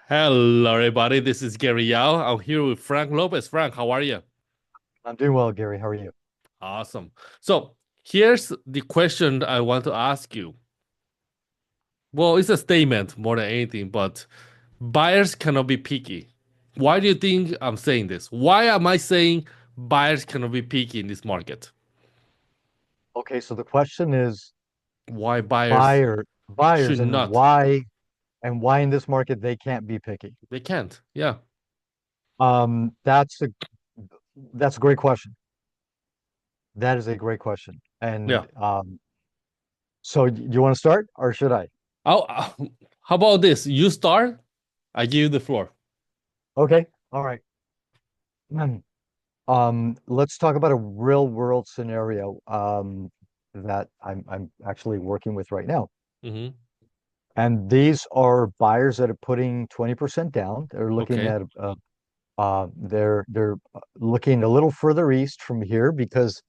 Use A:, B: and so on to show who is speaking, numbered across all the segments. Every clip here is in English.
A: Hello, everybody. This is Gary Yao. I'm here with Frank Lopez. Frank, how are you?
B: I'm doing well, Gary. How are you?
A: Awesome. So, here's the question I want to ask you. Well, it's a statement more than anything, but buyers cannot be picky. Why do you think I'm saying this? Why am I saying buyers cannot be picky in this market?
B: Okay, so the question is
A: Why buyers
B: buyers
A: should
B: and
A: not?
B: why in this market they can't be picky.
A: They can't. Yeah.
B: Um, that's a that's a great question. That is a great question.
A: Yeah.
B: And so do you want to start or should I?
A: How about this? You start, I give you the floor.
B: Okay, all right. Let's talk about a real world scenario that I'm actually working with right now.
A: Hmm.
B: And these are buyers that are putting 20% down. They're looking
A: Okay.
B: at they're looking a little further east from here because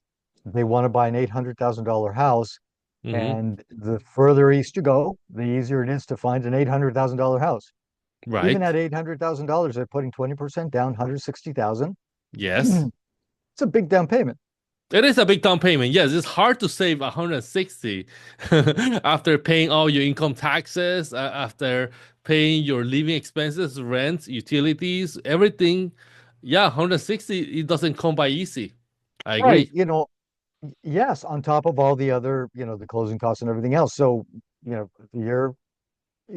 B: they want to buy an $800,000 house.
A: Hmm.
B: And the further east you go, the easier it is to find an $800,000 house. Even
A: Right.
B: at $800,000, they're putting 20% down, 160,000.
A: Yes.
B: It's a big down payment.
A: It is a big down payment. Yes, it's hard to save 160 after paying all your income taxes, after paying your living expenses, rent, utilities, everything. Yeah, 160, it doesn't come by easy. I
B: Right.
A: agree.
B: Yes, on top of all the other, the closing costs and everything else. So, you're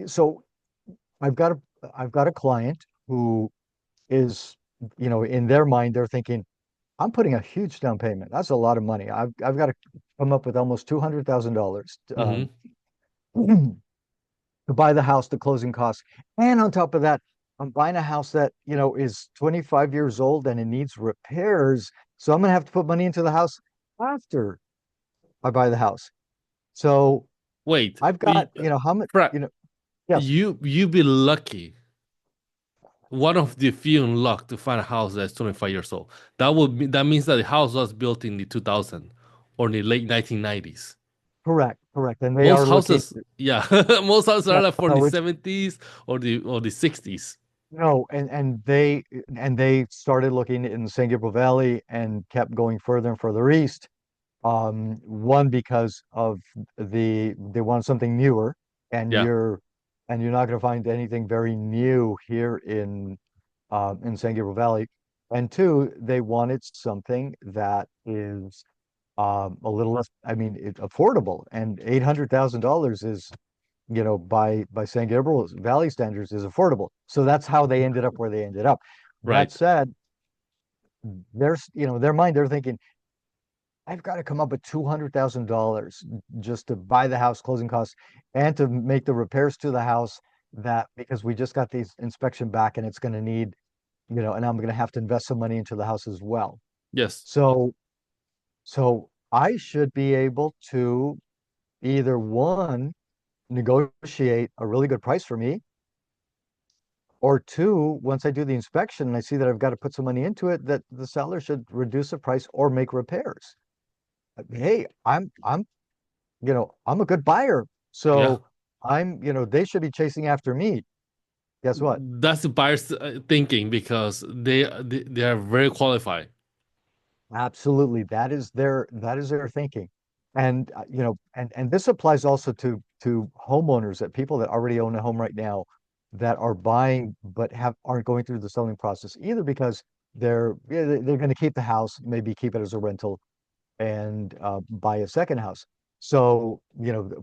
B: so I've got a I've got a client who is, in their mind, they're thinking, I'm putting a huge down payment. That's a lot of money. I've got to come up with almost $200,000
A: Hmm.
B: to buy the house, the closing costs. And on top of that, I'm buying a house that, is 25 years old and it needs repairs. So I'm gonna have to put money into the house after I buy the house. So
A: Wait,
B: I've got, how much,
A: Fra-
B: yes,
A: you be lucky. One of the few in luck to find a house that's 25 years old. That means that the house was built in the 2000 or in the late 1990s.
B: correct. And they
A: Most
B: are looking,
A: houses, yeah, most houses are
B: yeah,
A: like from the
B: no, it's
A: 70s or the 60s.
B: no, and they started looking in the San Gabriel Valley and kept going further and further east. One because of they want something newer, and
A: Yeah,
B: you're not going to find anything very new here in San Gabriel Valley. And two, they wanted something that is a little less, I mean, affordable. And $800,000 is, by San Gabriel Valley standards, is affordable. So that's how they ended up where they ended up. That
A: right.
B: said, their mind, they're thinking, I've got to come up with $200,000 just to buy the house, closing costs, and to make the repairs to the house that because we just got the inspection back and it's going to need, and I'm going to have to invest some money into the house as well.
A: Yes.
B: So, so I should be able to either one, negotiate a really good price for me, or two, once I do the inspection and I see that I've got to put some money into it, that the seller should reduce the price or make repairs. Hey, I'm a good buyer.
A: Yeah.
B: So they should be chasing after me. Guess what?
A: That's the buyer's thinking because they are very qualified.
B: Absolutely. That is their thinking. And and this applies also to homeowners, that people that already own a home right now that are buying but aren't going through the selling process either because they're going to keep the house, maybe keep it as a rental and buy a second house. So,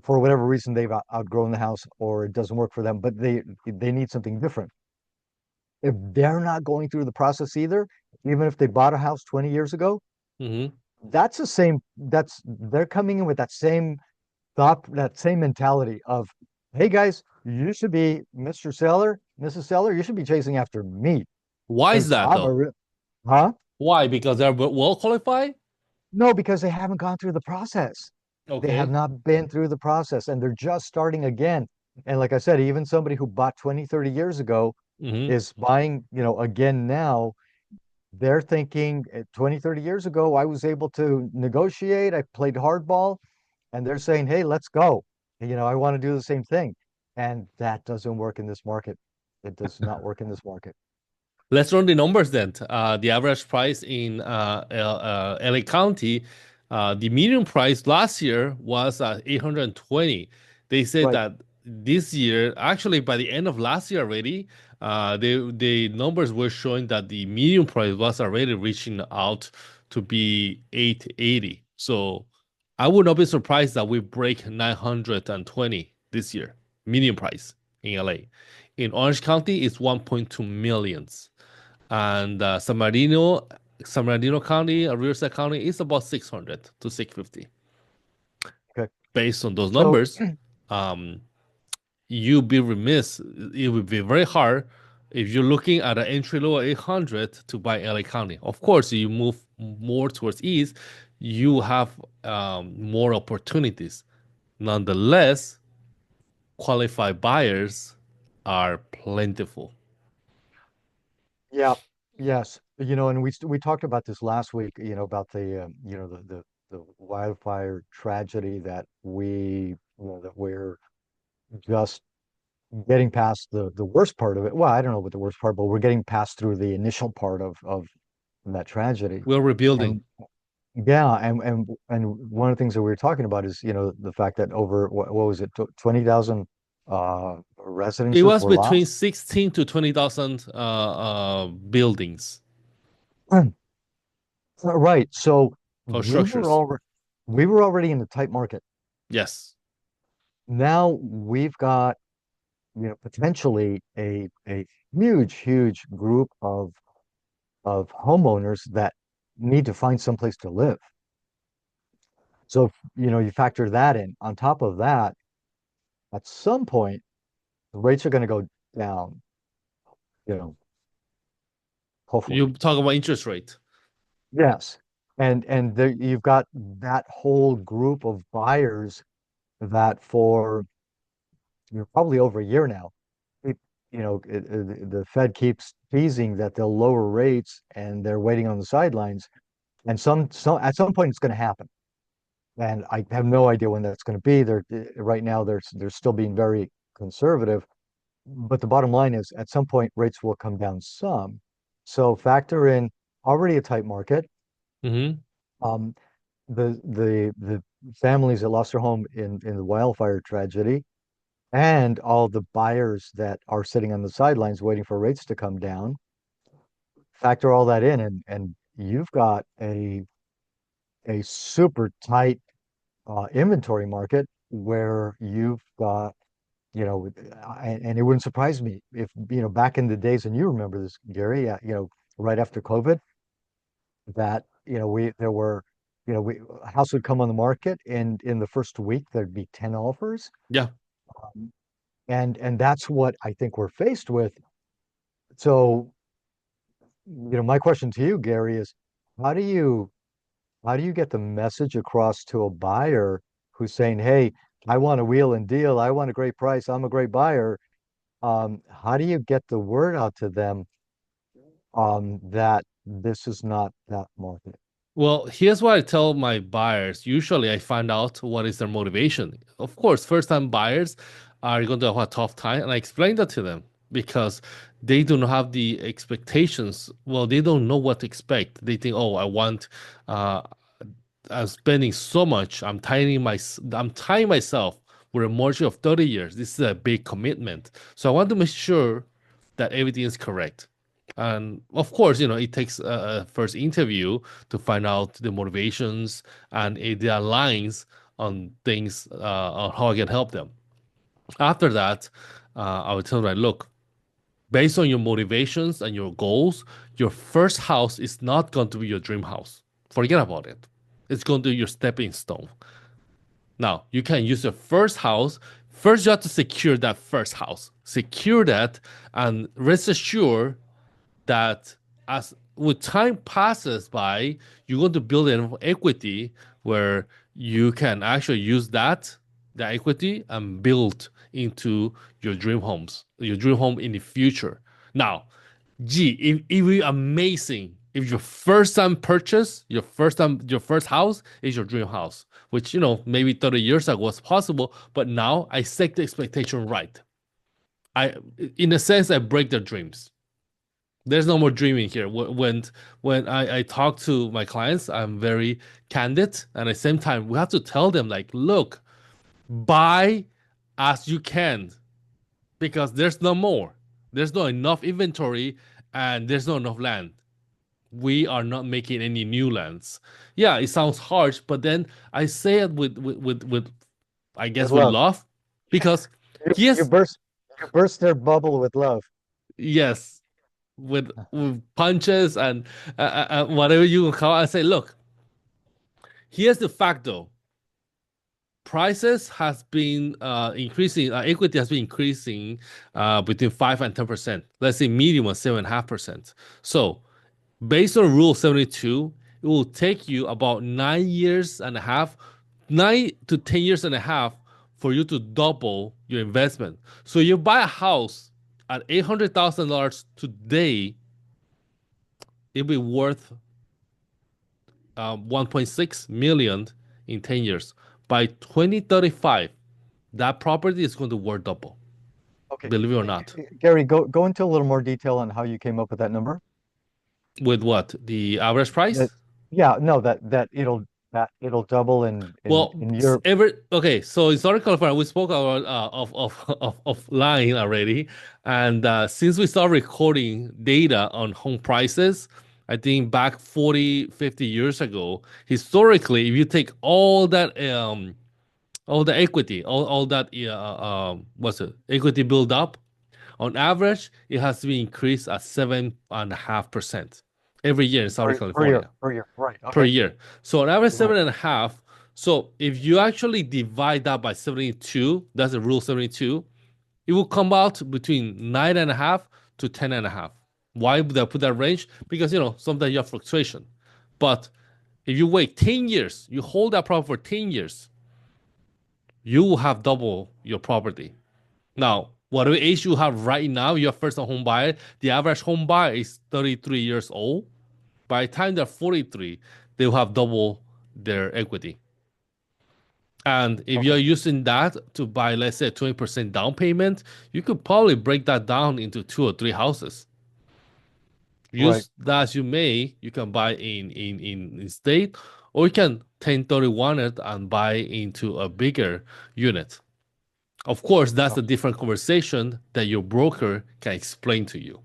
B: for whatever reason, they've outgrown the house or it doesn't work for them, but they need something different. If they're not going through the process either, even if they bought a house 20 years ago,
A: Hmm.
B: they're coming in with that same thought, that same mentality of, hey guys, you should be Mr. Seller, Mrs. Seller, you should be chasing after me
A: Why is
B: because
A: that though?
B: huh?
A: Why? Because they're well qualified?
B: No, because they haven't gone through the process. They have
A: Okay.
B: not been through the process and they're just starting again. And like I said, even somebody who bought 20, 30 years ago
A: Hmm.
B: is buying, again now. They're thinking 20, 30 years ago, I was able to negotiate, I played hardball, and they're saying, hey, let's go. I want to do the same thing. And that doesn't work in this market. It does not work in this market.
A: Let's run the numbers then. The average price in LA County, the median price last year was 820. They said
B: Right.
A: that this year, actually by the end of last year already, the numbers were showing that the median price was already reaching out to be 880. So I would not be surprised that we break 920 this year, median price in LA. In Orange County, it's 1.2 millions. And San Bernardino County, Riverside County is about 600 to 650.
B: Okay.
A: Based on those
B: So
A: numbers, um, you'd be remiss. It would be very hard if you're looking at an entry level 800 to buy LA County. Of course, you move more towards east, you have more opportunities. Nonetheless, qualified buyers are plentiful.
B: yeah, yes, and we talked about this last week, about the wildfire tragedy that that we're just getting past the worst part of it. Well, I don't know what the worst part, but we're getting past through the initial part of that tragedy.
A: We're rebuilding.
B: And yeah, and one of the things that we were talking about is, the fact that over what was it, 20,000
A: It
B: residences
A: was
B: were
A: between
B: lost.
A: 16 to 20,000 buildings
B: Right. So
A: or
B: we were
A: structures.
B: already we were already in the tight market.
A: Yes.
B: Now we've got, potentially a huge, huge group of homeowners that need to find someplace to live. So, you factor that in. On top of that, at some point, the rates are going to go down, you know, hopefully.
A: You talk about interest rate.
B: Yes. And there, you've got that whole group of buyers that for, probably over a year now, it, the Fed keeps teasing that they'll lower rates and they're waiting on the sidelines. And at some point it's going to happen. And I have no idea when that's going to be. Right now they're still being very conservative. But the bottom line is at some point rates will come down some. So factor in already a tight market.
A: Hmm.
B: Um, the families that lost their home in the wildfire tragedy, and all the buyers that are sitting on the sidelines waiting for rates to come down. Factor all that in, and you've got a super tight inventory market where you've got, and it wouldn't surprise me if, back in the days, and you remember this, Gary, right after COVID, that, there were, a house would come on the market, and in the first week there'd be 10 offers.
A: Yeah.
B: Um, and that's what I think we're faced with. So, my question to you, Gary, is how do you how do you get the message across to a buyer who's saying, "Hey, I want a wheel and deal. I want a great price. I'm a great buyer." How do you get the word out to them that this is not that market?
A: Well, here's what I tell my buyers. Usually, I find out what is their motivation. Of course, first-time buyers are going to have a tough time, and I explain that to them because they do not have the expectations. Well, they don't know what to expect. They think, "Oh, uh, I'm spending so much. I'm tying myself with a mortgage of 30 years. This is a big commitment. So I want to make sure that everything is correct." And of course, it takes a first interview to find out the motivations and if there are lines on things on how I can help them. After that, I would tell them, look, based on your motivations and your goals, your first house is not going to be your dream house. Forget about it. It's going to be your stepping stone. Now, you can use your first house. First, you have to secure that first house. Secure that and rest assured that as with time passes by, you're going to build an equity where you can actually use the equity and build into your dream home in the future. Now, gee, it would be amazing if your first time purchase, your first house is your dream house, which maybe 30 years ago was possible, but now I set the expectation right. I, in a sense, I break their dreams. There's no more dreaming here. When I talk to my clients, I'm very candid, and at the same time, we have to tell them like, look, buy as you can because there's no more. There's not enough inventory, and there's not enough land. We are not making any new lands. Yeah, it sounds harsh, but then I say it with I
B: With
A: guess with
B: love.
A: love, because
B: You, you
A: yes,
B: burst you burst their bubble with love.
A: yes, with punches and whatever you can call it. I say, look, here's the fact though. Prices has been increasing. Equity has been increasing between 5 and 10%. Let's say medium was 7.5%. So based on Rule 72, it will take you about 9 years and a half, 9 to 10 years and a half for you to double your investment. So you buy a house at $800,000 today, it'll be worth 1.6 million in 10 years. By 2035, that property is going to worth double,
B: Okay.
A: believe it or not.
B: Gary, go into a little more detail on how you came up with that number.
A: With what? The average
B: That,
A: price?
B: yeah, no, that it'll double
A: Well,
B: in your
A: every okay. So in Southern California, we spoke about of lying already, and since we started recording data on home prices, I think back 40, 50 years ago, historically, if you take all the equity, all that what's it equity build up, on average, it has to be increased at 7.5% every year in Southern California
B: per year. Right.
A: per
B: Okay.
A: year. So on average,
B: Right.
A: 7.5. So if you actually divide that by 72, that's the rule 72, it will come out between 9.5 to 10.5. Why would I put that range? Because sometimes you have fluctuation. But if you wait 10 years, you hold that property for 10 years, you will have double your property. Now, whatever age you have right now, you're first home buyer, the average home buyer is 33 years old. By the time they're 43, they will have double their equity. And if you're
B: Okay.
A: using that to buy, let's say, 20% down payment, you could probably break that down into two or three houses.
B: Right.
A: Use that as you may, you can buy in state, or you can 1031 it and buy into a bigger unit. Of course, that's a
B: Okay.
A: different conversation that your broker can explain to you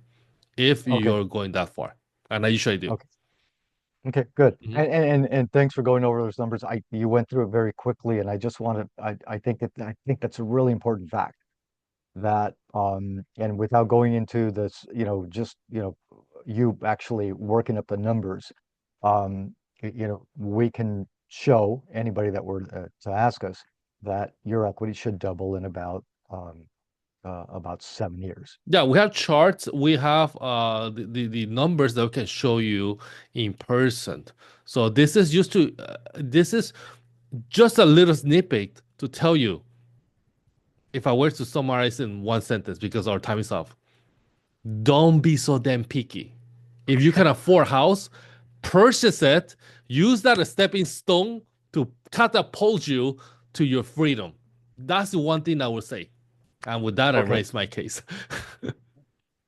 A: if
B: Okay.
A: you're going that far. And I usually do.
B: Okay. Okay. Good.
A: Mhm.
B: And thanks for going over those numbers. You went through it very quickly, and I think that's a really important fact that and without going into this, just you actually working up the numbers, we can show anybody that were to ask us that your equity should double in about 7 years.
A: Yeah, we have charts. We have the numbers that we can show you in person. So this is just a little snippet to tell you if I were to summarize in one sentence because our time is up. Don't be so damn picky. If you can afford a house, purchase it. Use that as a stepping stone to catapult you to your freedom. That's the one thing I would say. And with that, I
B: Okay.
A: raise my case.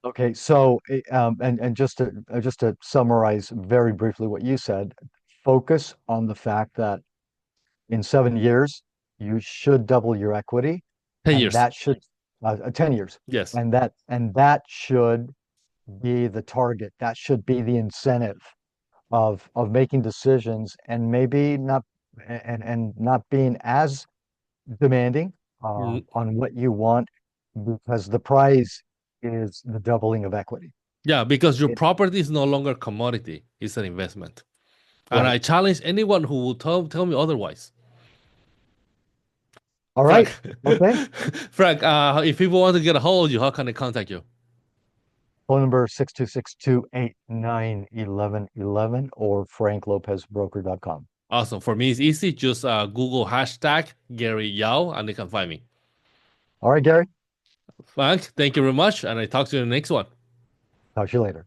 B: Okay. So, and just to summarize very briefly what you said, focus on the fact that in 7 years, you should double your equity,
A: 10
B: and
A: years.
B: that should 10 years,
A: Yes.
B: and that should be the target. That should be the incentive of making decisions and maybe not and not being as demanding
A: Mm,
B: on what you want because the prize is the doubling of equity.
A: yeah, because your
B: It,
A: property is no longer commodity, it's an investment. And
B: right.
A: I challenge anyone who will tell me otherwise.
B: All
A: Frank,
B: right. Okay.
A: Frank, if people want to get a hold of you, how can they contact you?
B: Phone number 626-289-1111 or franklopezbroker.com.
A: Awesome. For me, it's easy. Just Google hashtag Gary Yao and they can find me.
B: All right, Gary.
A: Frank, thank you very much. And I talk to you in the next one.
B: Talk to you later.